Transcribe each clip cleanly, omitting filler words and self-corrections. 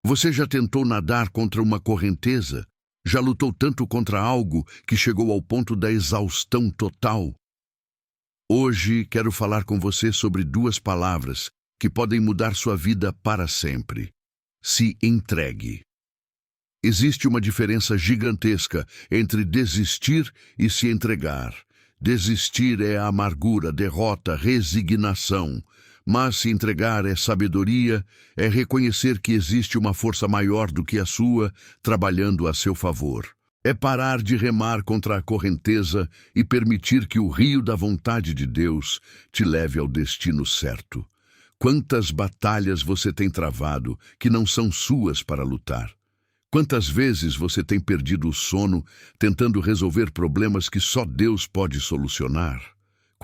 Você já tentou nadar contra uma correnteza? Já lutou tanto contra algo que chegou ao ponto da exaustão total? Hoje quero falar com você sobre duas palavras que podem mudar sua vida para sempre. Se entregue. Existe uma diferença gigantesca entre desistir e se entregar. Desistir é amargura, derrota, resignação. Mas se entregar é sabedoria, é reconhecer que existe uma força maior do que a sua, trabalhando a seu favor. É parar de remar contra a correnteza e permitir que o rio da vontade de Deus te leve ao destino certo. Quantas batalhas você tem travado que não são suas para lutar? Quantas vezes você tem perdido o sono tentando resolver problemas que só Deus pode solucionar?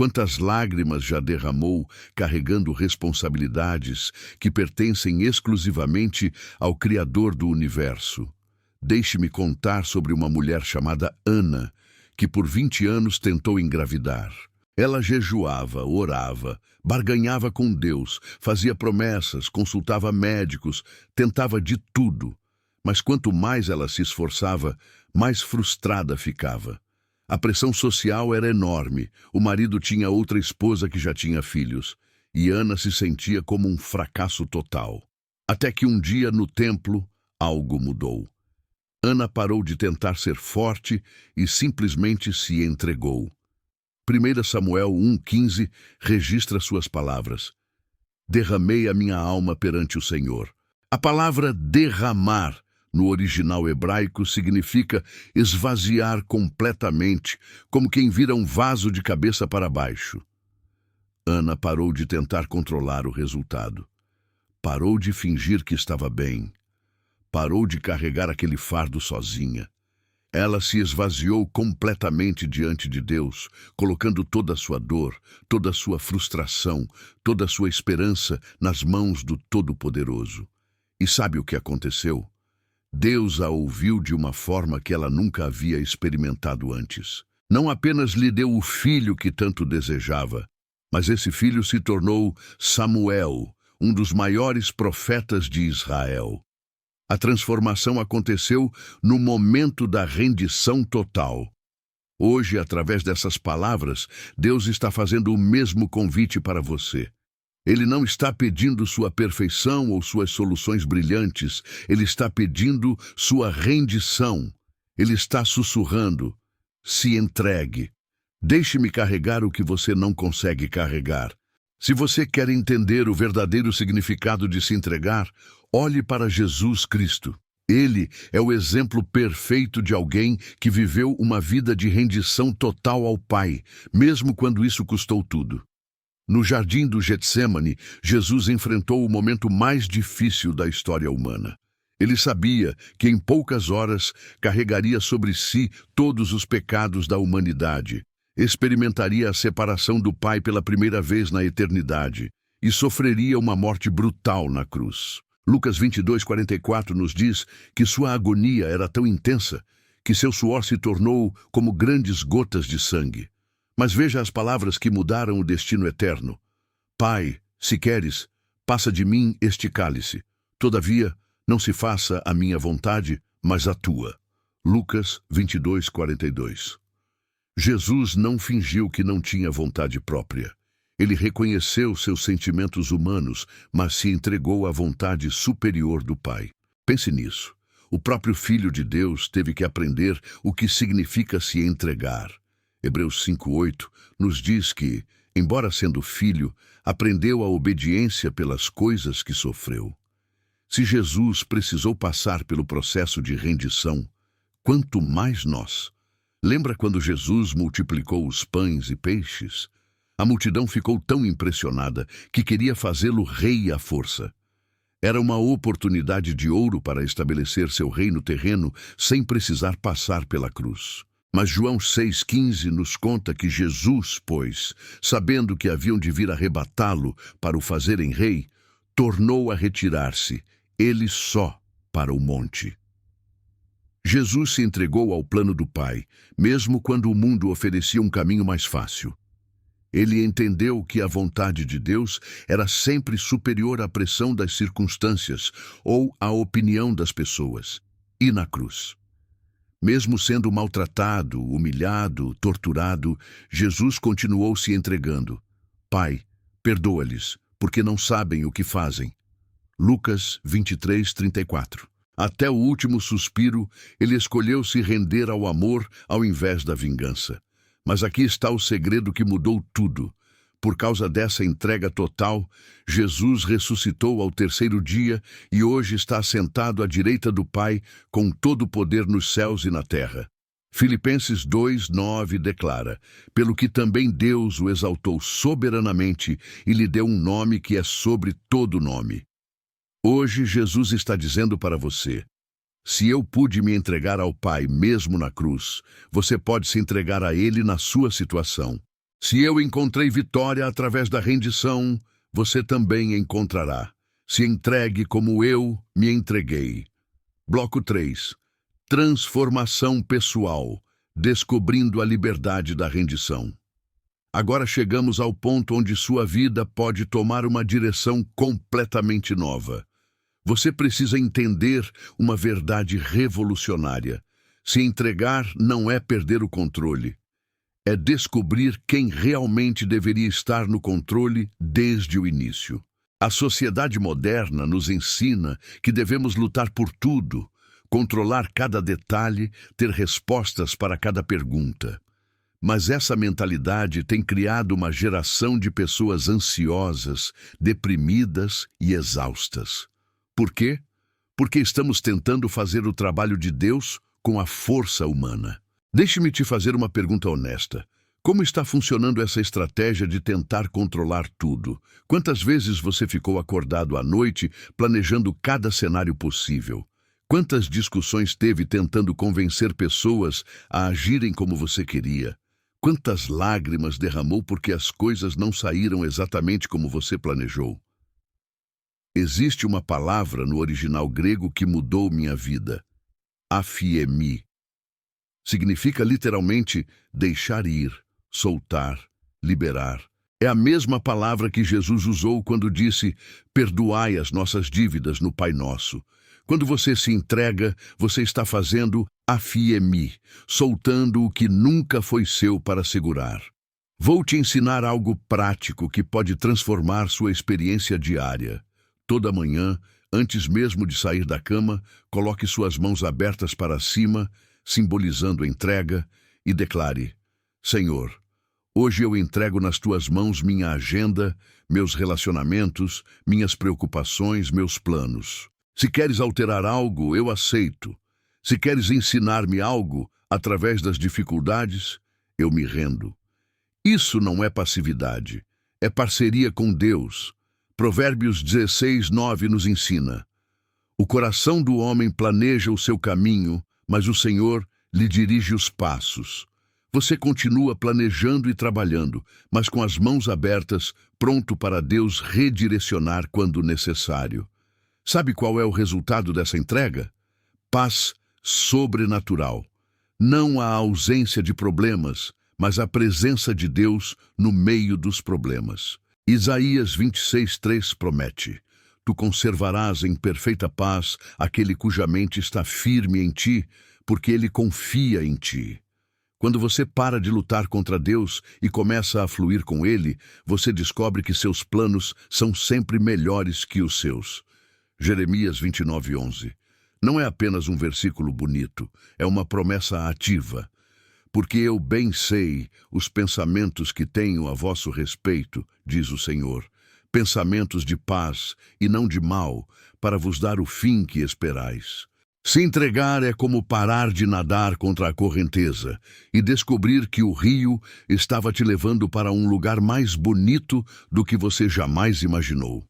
Quantas lágrimas já derramou carregando responsabilidades que pertencem exclusivamente ao Criador do Universo? Deixe-me contar sobre uma mulher chamada Ana, que por 20 anos tentou engravidar. Ela jejuava, orava, barganhava com Deus, fazia promessas, consultava médicos, tentava de tudo. Mas quanto mais ela se esforçava, mais frustrada ficava. A pressão social era enorme, o marido tinha outra esposa que já tinha filhos, e Ana se sentia como um fracasso total. Até que um dia, no templo, algo mudou. Ana parou de tentar ser forte e simplesmente se entregou. 1 Samuel 1,15 registra suas palavras. Derramei a minha alma perante o Senhor. A palavra derramar no original hebraico significa esvaziar completamente, como quem vira um vaso de cabeça para baixo. Ana parou de tentar controlar o resultado. Parou de fingir que estava bem. Parou de carregar aquele fardo sozinha. Ela se esvaziou completamente diante de Deus, colocando toda a sua dor, toda a sua frustração, toda a sua esperança nas mãos do Todo-Poderoso. E sabe o que aconteceu? Deus a ouviu de uma forma que ela nunca havia experimentado antes. Não apenas lhe deu o filho que tanto desejava, mas esse filho se tornou Samuel, um dos maiores profetas de Israel. A transformação aconteceu no momento da rendição total. Hoje, através dessas palavras, Deus está fazendo o mesmo convite para você. Ele não está pedindo sua perfeição ou suas soluções brilhantes. Ele está pedindo sua rendição. Ele está sussurrando: se entregue. Deixe-me carregar o que você não consegue carregar. Se você quer entender o verdadeiro significado de se entregar, olhe para Jesus Cristo. Ele é o exemplo perfeito de alguém que viveu uma vida de rendição total ao Pai, mesmo quando isso custou tudo. No jardim do Getsêmani, Jesus enfrentou o momento mais difícil da história humana. Ele sabia que em poucas horas carregaria sobre si todos os pecados da humanidade, experimentaria a separação do Pai pela primeira vez na eternidade e sofreria uma morte brutal na cruz. Lucas 22:44 nos diz que sua agonia era tão intensa que seu suor se tornou como grandes gotas de sangue. Mas veja as palavras que mudaram o destino eterno. Pai, se queres, passa de mim este cálice. Todavia, não se faça a minha vontade, mas a tua. Lucas 22:42. Jesus não fingiu que não tinha vontade própria. Ele reconheceu seus sentimentos humanos, mas se entregou à vontade superior do Pai. Pense nisso. O próprio Filho de Deus teve que aprender o que significa se entregar. Hebreus 5:8 nos diz que, embora sendo filho, aprendeu a obediência pelas coisas que sofreu. Se Jesus precisou passar pelo processo de rendição, quanto mais nós. Lembra quando Jesus multiplicou os pães e peixes? A multidão ficou tão impressionada que queria fazê-lo rei à força. Era uma oportunidade de ouro para estabelecer seu reino terreno sem precisar passar pela cruz. Mas João 6,15 nos conta que Jesus, pois, sabendo que haviam de vir arrebatá-lo para o fazerem rei, tornou a retirar-se, ele só, para o monte. Jesus se entregou ao plano do Pai, mesmo quando o mundo oferecia um caminho mais fácil. Ele entendeu que a vontade de Deus era sempre superior à pressão das circunstâncias ou à opinião das pessoas. E na cruz, mesmo sendo maltratado, humilhado, torturado, Jesus continuou se entregando. Pai, perdoa-lhes, porque não sabem o que fazem. Lucas 23:34. Até o último suspiro, ele escolheu se render ao amor ao invés da vingança. Mas aqui está o segredo que mudou tudo. Por causa dessa entrega total, Jesus ressuscitou ao terceiro dia e hoje está sentado à direita do Pai com todo o poder nos céus e na terra. Filipenses 2:9 declara: pelo que também Deus o exaltou soberanamente e lhe deu um nome que é sobre todo nome. Hoje Jesus está dizendo para você: se eu pude me entregar ao Pai mesmo na cruz, você pode se entregar a Ele na sua situação. Se eu encontrei vitória através da rendição, você também encontrará. Se entregue como eu me entreguei. Bloco 3. Transformação pessoal, descobrindo a liberdade da rendição. Agora chegamos ao ponto onde sua vida pode tomar uma direção completamente nova. Você precisa entender uma verdade revolucionária. Se entregar não é perder o controle. É descobrir quem realmente deveria estar no controle desde o início. A sociedade moderna nos ensina que devemos lutar por tudo, controlar cada detalhe, ter respostas para cada pergunta. Mas essa mentalidade tem criado uma geração de pessoas ansiosas, deprimidas e exaustas. Por quê? Porque estamos tentando fazer o trabalho de Deus com a força humana. Deixe-me te fazer uma pergunta honesta. Como está funcionando essa estratégia de tentar controlar tudo? Quantas vezes você ficou acordado à noite planejando cada cenário possível? Quantas discussões teve tentando convencer pessoas a agirem como você queria? Quantas lágrimas derramou porque as coisas não saíram exatamente como você planejou? Existe uma palavra no original grego que mudou minha vida. Aphiemi. Significa literalmente deixar ir, soltar, liberar. É a mesma palavra que Jesus usou quando disse: perdoai as nossas dívidas no Pai Nosso. Quando você se entrega, você está fazendo aphiemi, soltando o que nunca foi seu para segurar. Vou te ensinar algo prático que pode transformar sua experiência diária. Toda manhã, antes mesmo de sair da cama, coloque suas mãos abertas para cima, simbolizando entrega, e declare: Senhor, hoje eu entrego nas tuas mãos minha agenda, meus relacionamentos, minhas preocupações, meus planos. Se queres alterar algo, eu aceito. Se queres ensinar-me algo através das dificuldades, eu me rendo. Isso não é passividade, é parceria com Deus. Provérbios 16:9 nos ensina: o coração do homem planeja o seu caminho, mas o Senhor lhe dirige os passos. Você continua planejando e trabalhando, mas com as mãos abertas, pronto para Deus redirecionar quando necessário. Sabe qual é o resultado dessa entrega? Paz sobrenatural. Não a ausência de problemas, mas a presença de Deus no meio dos problemas. Isaías 26:3 promete: tu conservarás em perfeita paz aquele cuja mente está firme em ti, porque ele confia em ti. Quando você para de lutar contra Deus e começa a fluir com Ele, você descobre que seus planos são sempre melhores que os seus. Jeremias 29:11. Não é apenas um versículo bonito, é uma promessa ativa. Porque eu bem sei os pensamentos que tenho a vosso respeito, diz o Senhor, pensamentos de paz e não de mal, para vos dar o fim que esperais. Se entregar é como parar de nadar contra a correnteza e descobrir que o rio estava te levando para um lugar mais bonito do que você jamais imaginou.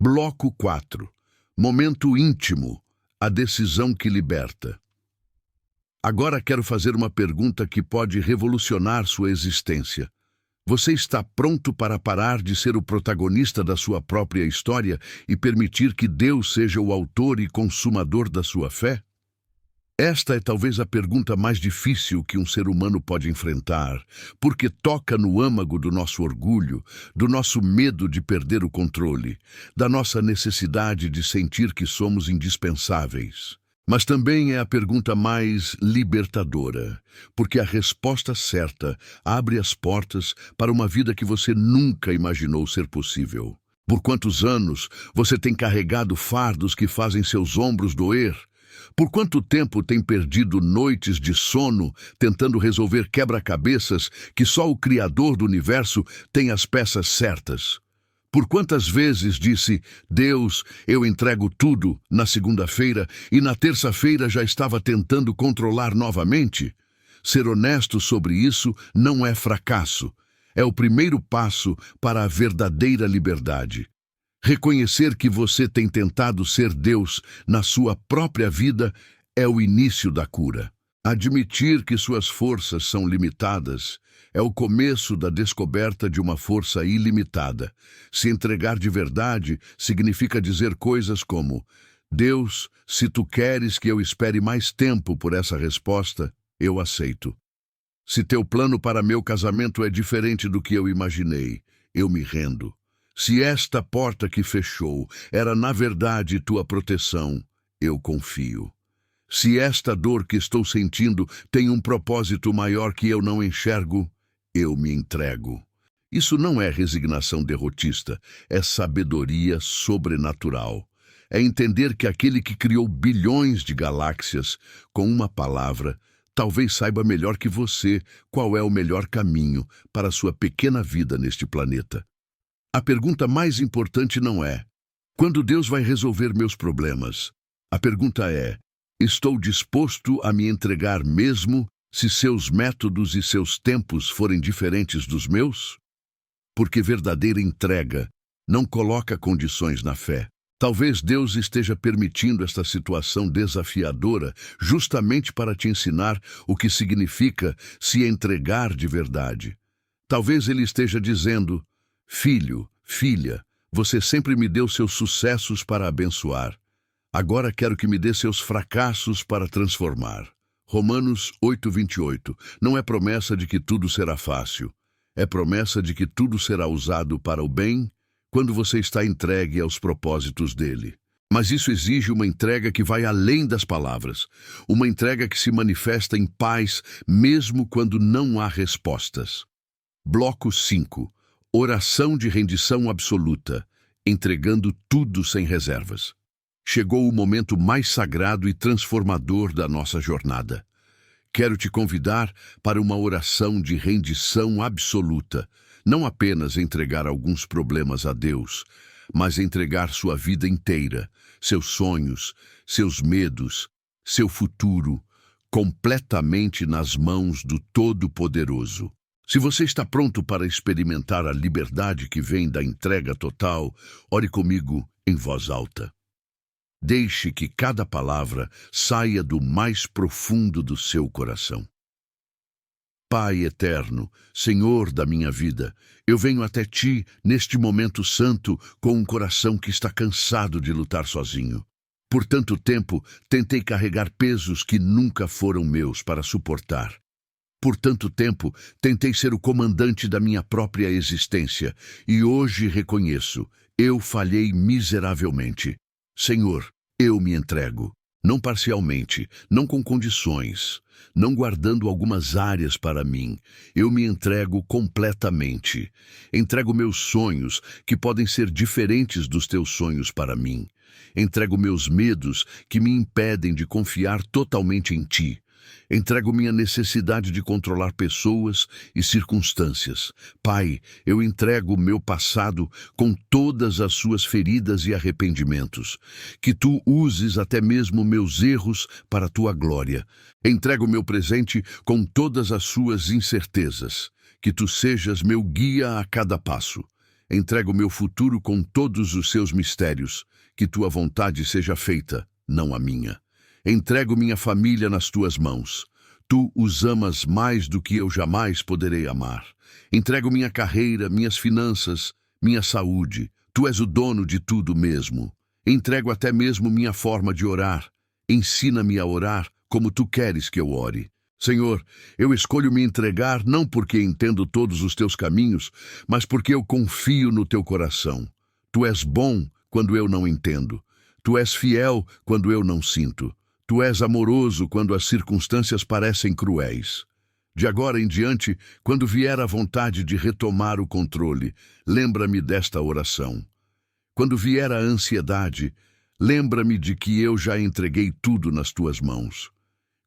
Bloco 4. Momento íntimo, a decisão que liberta. Agora quero fazer uma pergunta que pode revolucionar sua existência. Você está pronto para parar de ser o protagonista da sua própria história e permitir que Deus seja o autor e consumador da sua fé? Esta é talvez a pergunta mais difícil que um ser humano pode enfrentar, porque toca no âmago do nosso orgulho, do nosso medo de perder o controle, da nossa necessidade de sentir que somos indispensáveis. Mas também é a pergunta mais libertadora, porque a resposta certa abre as portas para uma vida que você nunca imaginou ser possível. Por quantos anos você tem carregado fardos que fazem seus ombros doer? Por quanto tempo tem perdido noites de sono tentando resolver quebra-cabeças que só o Criador do universo tem as peças certas? Por quantas vezes disse, Deus, eu entrego tudo, na segunda-feira, e na terça-feira já estava tentando controlar novamente? Ser honesto sobre isso não é fracasso. É o primeiro passo para a verdadeira liberdade. Reconhecer que você tem tentado ser Deus na sua própria vida é o início da cura. Admitir que suas forças são limitadas é o começo da descoberta de uma força ilimitada. Se entregar de verdade significa dizer coisas como: Deus, se tu queres que eu espere mais tempo por essa resposta, eu aceito. Se teu plano para meu casamento é diferente do que eu imaginei, eu me rendo. Se esta porta que fechou era na verdade tua proteção, eu confio. Se esta dor que estou sentindo tem um propósito maior que eu não enxergo, eu me entrego. Isso não é resignação derrotista, é sabedoria sobrenatural. É entender que aquele que criou bilhões de galáxias, com uma palavra, talvez saiba melhor que você qual é o melhor caminho para a sua pequena vida neste planeta. A pergunta mais importante não é: quando Deus vai resolver meus problemas? A pergunta é: estou disposto a me entregar mesmo se seus métodos e seus tempos forem diferentes dos meus? Porque verdadeira entrega não coloca condições na fé. Talvez Deus esteja permitindo esta situação desafiadora justamente para te ensinar o que significa se entregar de verdade. Talvez Ele esteja dizendo: filho, filha, você sempre me deu seus sucessos para abençoar. Agora quero que me dê seus fracassos para transformar. Romanos 8:28. Não é promessa de que tudo será fácil. É promessa de que tudo será usado para o bem quando você está entregue aos propósitos dele. Mas isso exige uma entrega que vai além das palavras. Uma entrega que se manifesta em paz mesmo quando não há respostas. Bloco 5. Oração de rendição absoluta, entregando tudo sem reservas. Chegou o momento mais sagrado e transformador da nossa jornada. Quero te convidar para uma oração de rendição absoluta, não apenas entregar alguns problemas a Deus, mas entregar sua vida inteira, seus sonhos, seus medos, seu futuro, completamente nas mãos do Todo-Poderoso. Se você está pronto para experimentar a liberdade que vem da entrega total, ore comigo em voz alta. Deixe que cada palavra saia do mais profundo do seu coração. Pai eterno, Senhor da minha vida, eu venho até Ti neste momento santo com um coração que está cansado de lutar sozinho. Por tanto tempo, tentei carregar pesos que nunca foram meus para suportar. Por tanto tempo, tentei ser o comandante da minha própria existência e hoje reconheço, eu falhei miseravelmente. Senhor, eu me entrego, não parcialmente, não com condições, não guardando algumas áreas para mim. Eu me entrego completamente. Entrego meus sonhos, que podem ser diferentes dos teus sonhos para mim. Entrego meus medos, que me impedem de confiar totalmente em Ti. Entrego minha necessidade de controlar pessoas e circunstâncias. Pai, eu entrego o meu passado com todas as suas feridas e arrependimentos. Que Tu uses até mesmo meus erros para a Tua glória. Entrego o meu presente com todas as suas incertezas. Que Tu sejas meu guia a cada passo. Entrego o meu futuro com todos os seus mistérios. Que Tua vontade seja feita, não a minha. Entrego minha família nas Tuas mãos. Tu os amas mais do que eu jamais poderei amar. Entrego minha carreira, minhas finanças, minha saúde. Tu és o dono de tudo mesmo. Entrego até mesmo minha forma de orar. Ensina-me a orar como tu queres que eu ore. Senhor, eu escolho me entregar não porque entendo todos os teus caminhos, mas porque eu confio no teu coração. Tu és bom quando eu não entendo. Tu és fiel quando eu não sinto. Tu és amoroso quando as circunstâncias parecem cruéis. De agora em diante, quando vier a vontade de retomar o controle, lembra-me desta oração. Quando vier a ansiedade, lembra-me de que eu já entreguei tudo nas tuas mãos.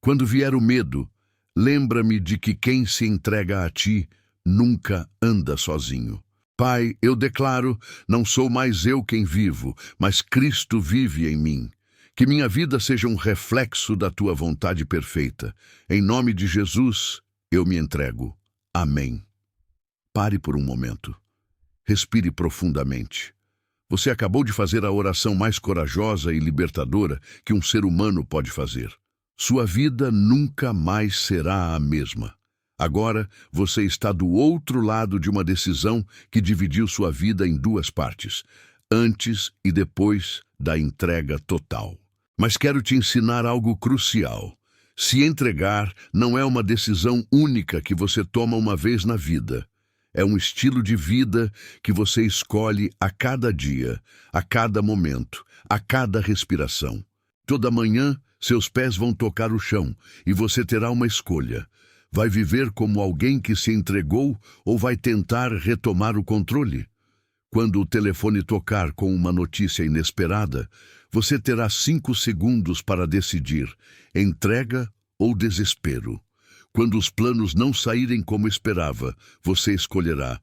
Quando vier o medo, lembra-me de que quem se entrega a ti nunca anda sozinho. Pai, eu declaro, não sou mais eu quem vivo, mas Cristo vive em mim. Que minha vida seja um reflexo da tua vontade perfeita. Em nome de Jesus, eu me entrego. Amém. Pare por um momento. Respire profundamente. Você acabou de fazer a oração mais corajosa e libertadora que um ser humano pode fazer. Sua vida nunca mais será a mesma. Agora, você está do outro lado de uma decisão que dividiu sua vida em duas partes, antes e depois da entrega total. Mas quero te ensinar algo crucial. Se entregar não é uma decisão única que você toma uma vez na vida. É um estilo de vida que você escolhe a cada dia, a cada momento, a cada respiração. Toda manhã, seus pés vão tocar o chão e você terá uma escolha. Vai viver como alguém que se entregou ou vai tentar retomar o controle? Quando o telefone tocar com uma notícia inesperada, você terá 5 segundos para decidir: entrega ou desespero. Quando os planos não saírem como esperava, você escolherá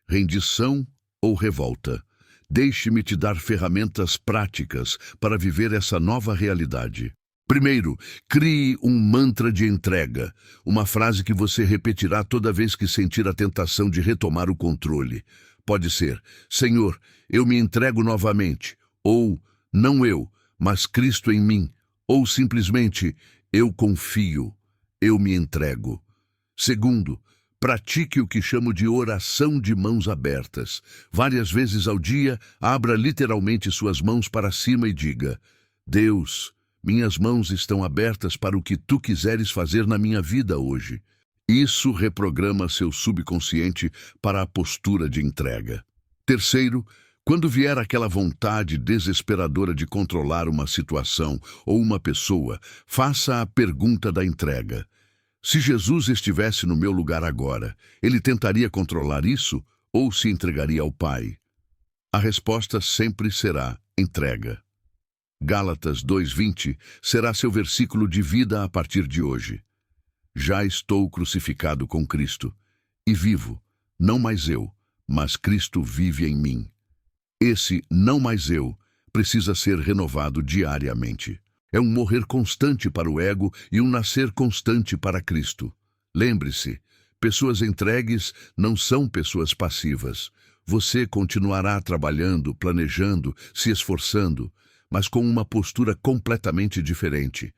rendição ou revolta. Deixe-me te dar ferramentas práticas para viver essa nova realidade. Primeiro, crie um mantra de entrega, uma frase que você repetirá toda vez que sentir a tentação de retomar o controle. Pode ser: Senhor, eu me entrego novamente, ou não eu, mas Cristo em mim, ou simplesmente: eu confio, eu me entrego. Segundo, pratique o que chamo de oração de mãos abertas. Várias vezes ao dia, abra literalmente suas mãos para cima e diga: Deus, minhas mãos estão abertas para o que tu quiseres fazer na minha vida hoje. Isso reprograma seu subconsciente para a postura de entrega. Terceiro, quando vier aquela vontade desesperadora de controlar uma situação ou uma pessoa, faça a pergunta da entrega. Se Jesus estivesse no meu lugar agora, ele tentaria controlar isso ou se entregaria ao Pai? A resposta sempre será entrega. Gálatas 2:20 será seu versículo de vida a partir de hoje. Já estou crucificado com Cristo e vivo, não mais eu, mas Cristo vive em mim. Esse não mais eu precisa ser renovado diariamente. É um morrer constante para o ego e um nascer constante para Cristo. Lembre-se, pessoas entregues não são pessoas passivas. Você continuará trabalhando, planejando, se esforçando, mas com uma postura completamente diferente.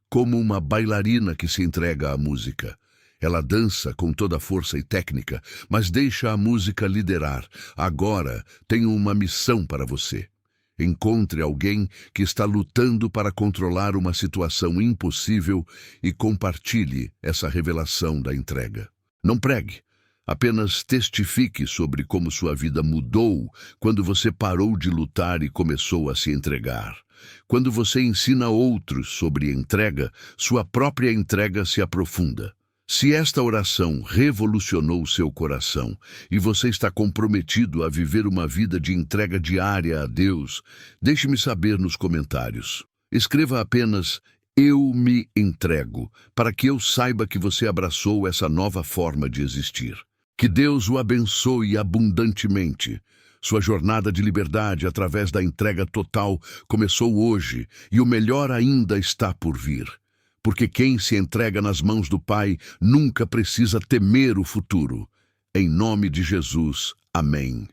Como uma bailarina que se entrega à música. Ela dança com toda a força e técnica, mas deixa a música liderar. Agora tenho uma missão para você. Encontre alguém que está lutando para controlar uma situação impossível e compartilhe essa revelação da entrega. Não pregue, apenas testifique sobre como sua vida mudou quando você parou de lutar e começou a se entregar. Quando você ensina outros sobre entrega, sua própria entrega se aprofunda. Se esta oração revolucionou seu coração e você está comprometido a viver uma vida de entrega diária a Deus, deixe-me saber nos comentários. Escreva apenas: eu me entrego, para que eu saiba que você abraçou essa nova forma de existir. Que Deus o abençoe abundantemente. Sua jornada de liberdade através da entrega total começou hoje e o melhor ainda está por vir. Porque quem se entrega nas mãos do Pai nunca precisa temer o futuro. Em nome de Jesus, amém.